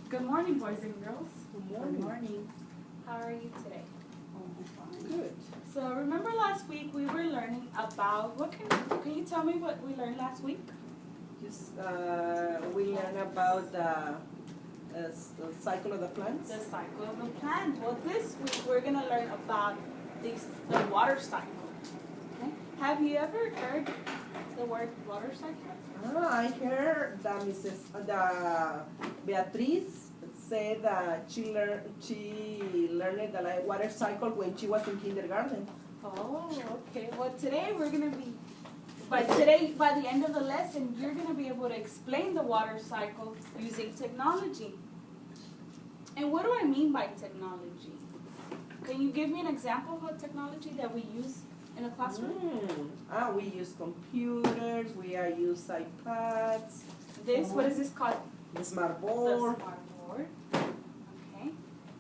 Good morning, boys and girls. Good morning. How are you today? Oh, fine. Good. So remember last week we were learning about, can you tell me what we learned last week? Just we learned about the cycle of the plants. The cycle of a plant. Well, this week we're going to learn about the water cycle. Okay? Have you ever heard the word water cycle? I heard that Beatriz said that she learned the water cycle when she was in kindergarten. Oh, okay. Well, today we're going to be, by the end of the lesson, you're going to be able to explain the water cycle using technology. And what do I mean by technology? Can you give me an example of a technology that we use in a classroom? We use computers, we use iPads. What is this called? The smart The board. smart board. Okay.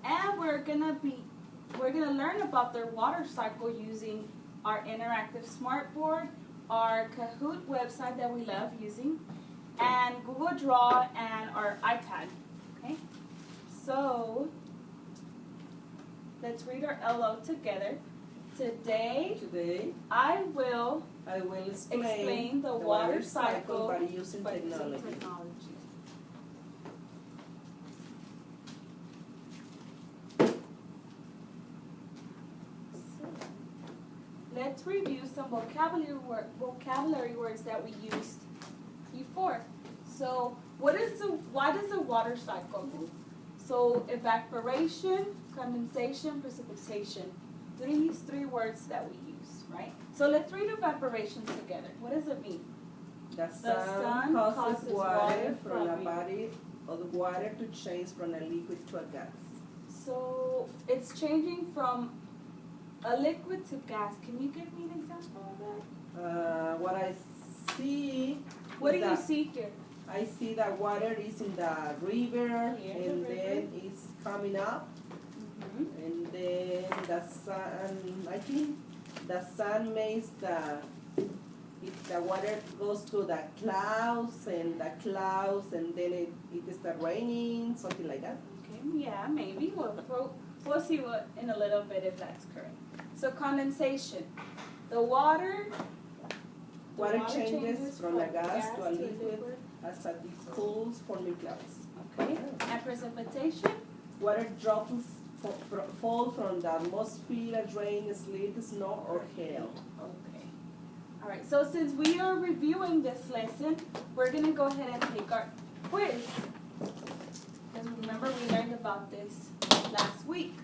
And we're gonna learn about their water cycle using our interactive smart board, our Kahoot website that we love using, and Google Draw and our iPad. Okay. So let's read our LO together. Today I will explain the water cycle by using technology. Let's review some vocabulary words that we used before. So why does the water cycle move? So evaporation, condensation, precipitation. These three words that we use, right? So let's read evaporation together. What does it mean? The sun causes water from a body of water to change from a liquid to a gas. So it's changing from a liquid to gas. Can you give me an example of that? What I see. What do you see here? I see that water is in the river, Here, then it's coming up, and then the sun. I think the sun makes the water goes to the clouds, and then it starts raining, something like that. Okay, yeah, maybe. We'll see in a little bit if that's correct. So condensation. The water changes from a gas to a liquid as it cools, forming clouds. Okay. And precipitation. Water drops fall from the atmosphere as rain, sleet, snow, or hail. Okay. All right. So since we are reviewing this lesson, we're going to go ahead and take our quiz. Because remember we learned about this last week.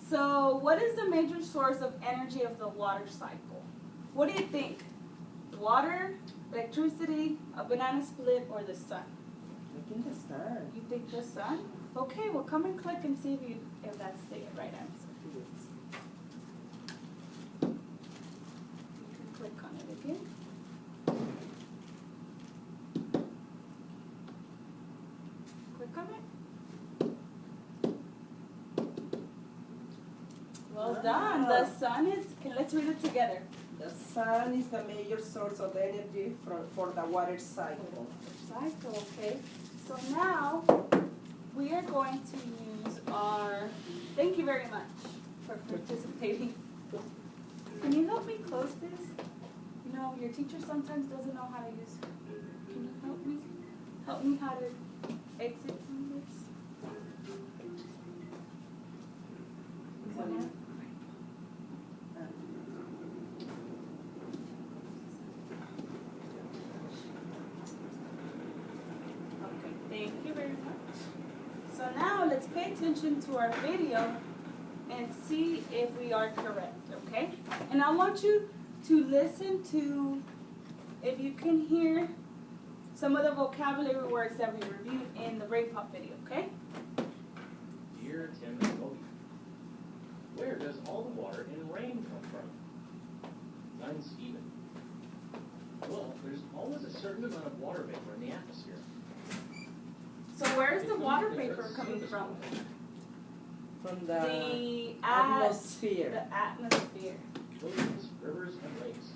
So what is the major source of energy of the water cycle? What do you think? Water, electricity, a banana split, or the sun? I think the sun. You think the sun? Okay, well come and click and see if that's the right answer. You can click on it again. Click on it. Well done. The sun is, let's read it together. The sun is the major source of energy for the water cycle. Okay. So now we are going to use our, thank you very much for participating. Can you help me close this? You know, your teacher sometimes doesn't know how to use it. Can you help me? Help me how to exit from this? Thank you very much. So now let's pay attention to our video and see if we are correct, okay? And I want you to listen to, if you can hear some of the vocabulary words that we reviewed in the Rain Pop video, okay? Dear Tim and Toby, where does all the water in rain come from? I'm Stephen. Well, there's always a certain amount of water vapor in the atmosphere. So where is the water vapor coming from? From the atmosphere. The atmosphere. Oceans, rivers, and lakes.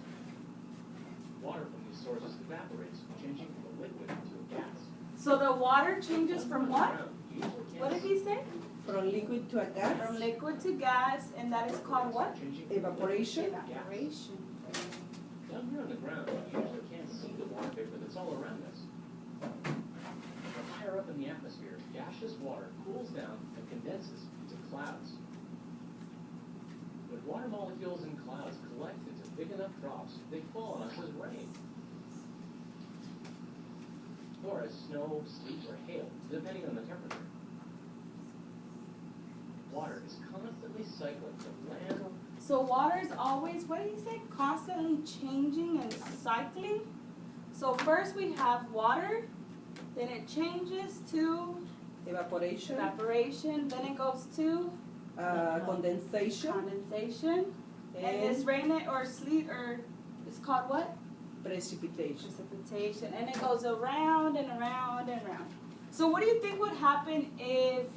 Water from these sources evaporates, changing from a liquid to a gas. So the water changes from what? What did he say? From liquid to a gas. From liquid to gas, and that is called what? Evaporation. Evaporation. Down here on the ground, you usually can't see the water vapor that's all around us. But higher up in the atmosphere, gaseous water cools down and condenses into clouds. When water molecules in clouds collect into big enough drops, they fall on us as rain. Or as snow, sleet, or hail, depending on the temperature. Water is constantly cycling from land. So water is always, what did he say? Constantly changing and cycling. So first we have water, then it changes to Evaporation. evaporation, then it goes to Condensation. condensation. And this rain or sleet or it's called what? Precipitation. Precipitation. And it goes around and around and around. So what do you think would happen if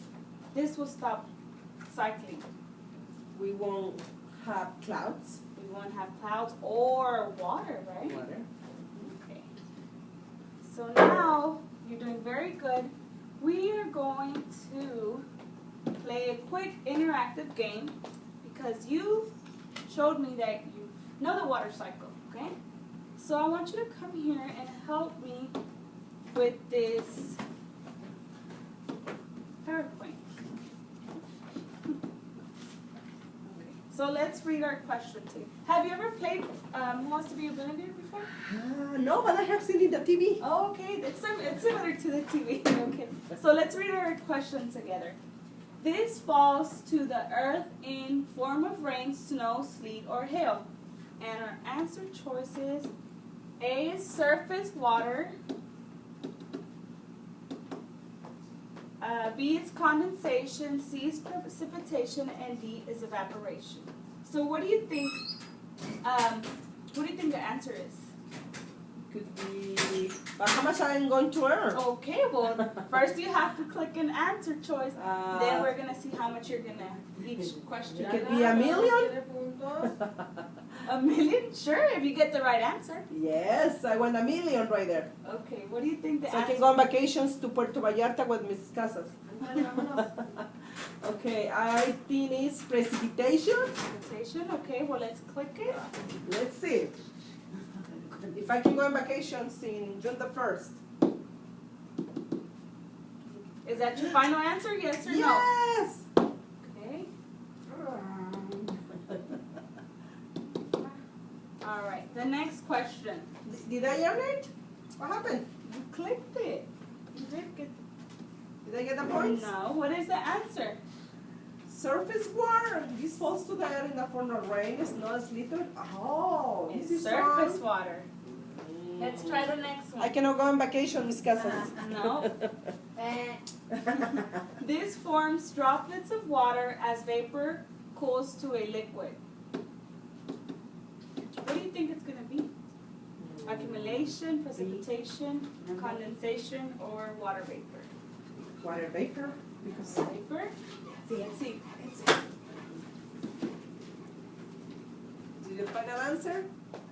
this would stop cycling? We won't have clouds. We won't have clouds or water, right? Water. Okay. So now you're doing very good. We are going to play a quick interactive game because you showed me that you know the water cycle, okay? So I want you to come here and help me with this PowerPoint. So let's read our question to you. Have you ever played Who Wants to Be a Billionaire before? No, but I have seen in the TV. Oh, okay, it's similar to the TV. Okay, so let's read our question together. This falls to the earth in form of rain, snow, sleet, or hail. And our answer choices: A is surface water, B is condensation, C is precipitation, and D is evaporation. So what do you think? What do you think the answer is? Could be. But how much I'm going to earn? Okay, well, first you have to click an answer choice. Then we're gonna see how much you're gonna each question. It could be $1 million. $1 million? Sure, if you get the right answer. Yes, I want $1 million right there. Okay, what do you think the So I answer? can go on vacations to Puerto Vallarta with Mrs. Casas. Okay, I think it's precipitation. Precipitation. Okay, well let's click it. Let's see. If I can go on vacations in June the 1st. Is that your final answer? Yes or no? Yes! Okay. All right. The next question. Did I earn it? What happened? You clicked it. You did get. Did I get the points? No. What is the answer? Surface water. This falls to the air in the form of rain, snow, sleet. Oh, this It's is surface fun. water. Let's try the next one. I cannot go on vacation, Miss Casas. No. This forms droplets of water as vapor cools to a liquid. What do you think it's going to be? Accumulation, precipitation, condensation, or water vapor? Water vapor. Because Vapor? Let's see. Did you final answer?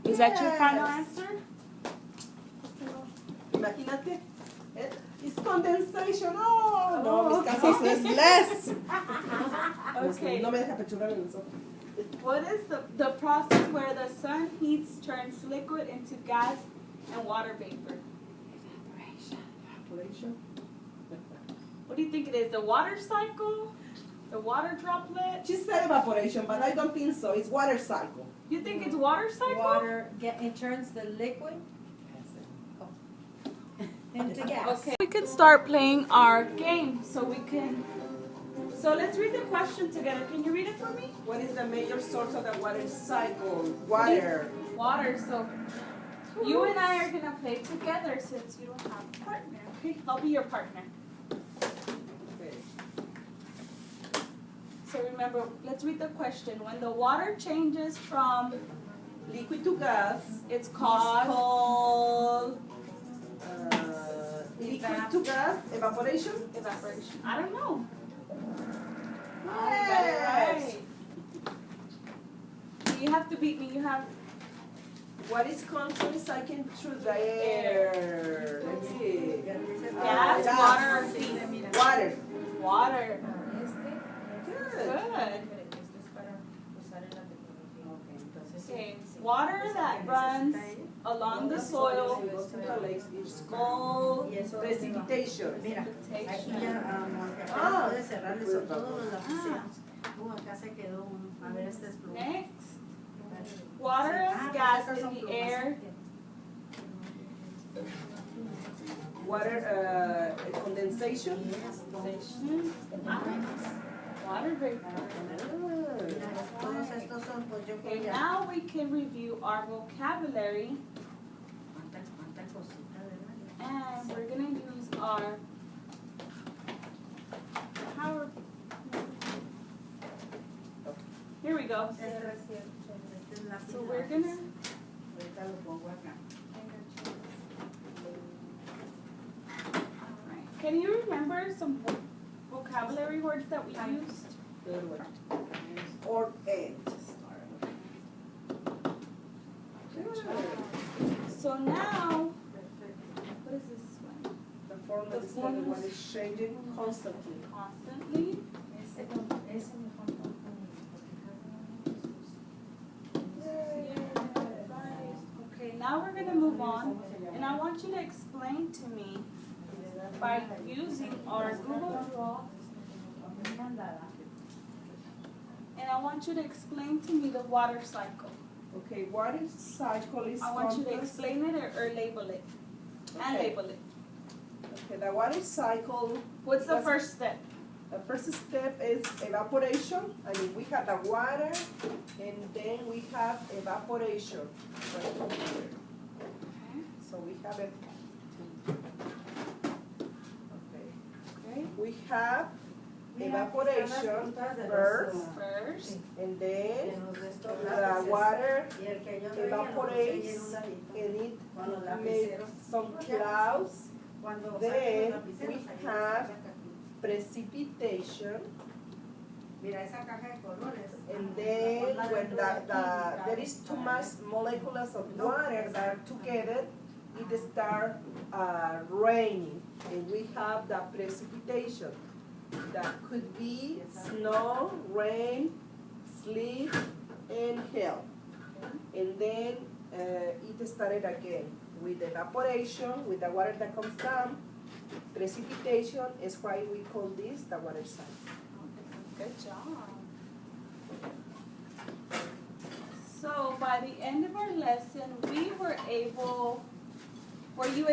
Is that your final Yes. answer? Imagínate. It's condensation. Oh, no, Oh. Miss Casas is less. Okay. No me deja pechurrarme los ojos. What is the process where the sun heats, turns liquid into gas and water vapor? Evaporation. What do you think it is? The water cycle? The water droplet? She said evaporation, but I don't think so. It's water cycle. You think it's water cycle? Water it turns the liquid into gas. Okay. We can start playing our game so let's read the question together. Can you read it for me? What is the major source of the water cycle? Water. Water. So you and I are gonna play together since you don't have a partner. Okay, I'll be your partner. Okay. So remember, let's read the question. When the water changes from Liquid to gas. it's It's called called liquid to gas evaporation. evaporation. I don't know. Yes. You have to beat me. You have What is constantly cycling through the air? Let's see. gas, water, or steam. Water. water. Good. Good. Okay, water that runs along the soil. Goes to the lakes, it's called precipitation. Mira, aquí ya, aunque Ah. apenas puede cerrarle, son todos los lapiceros. Acá se quedó a ver, este es pluma. Next, water as gas in the air. Water condensation. Water vapor. Mira, todos estos son, pues yo Okay, creo ya. now we can review our vocabulary, Cuánta cosita, ¿verdad? and we're gonna use our power. Here we go. Este es la So we're gonna. Ahorita lo pongo acá. Alright. Can you remember some vocabulary words that we used? Good one. Or and. So now, what is this one? The form The of the one forms. is changing constantly. Constantly. Okay, now we're gonna move on, and I want you to explain to me by using our Google Draw, and I want you to explain to me the water cycle. Okay, water cycle is I want you to complex. explain it or label it, and Okay. label it. Okay, the water cycle. What's the That's- first step? The first step is evaporation. I mean, we have the water, and then we have evaporation. Right here. So we have it. Okay. Okay, We have evaporation first, first, and then The the water Y el que yo veía lo puse ahí en evaporates, un ladito. and it Con los makes lapiceros. some clouds. Cuando Then saque los lapiceros, we ahí have- saca aquí. Precipitation, Mira, esa caja de colores. and then when there is too much molecules of water that are together, it start raining, and we have the precipitation. That could be snow, rain, sleet, and hail. And then it started again with evaporation, with the water that comes down. Precipitation is why we call this the water cycle. good job. So by the end of our lesson, were you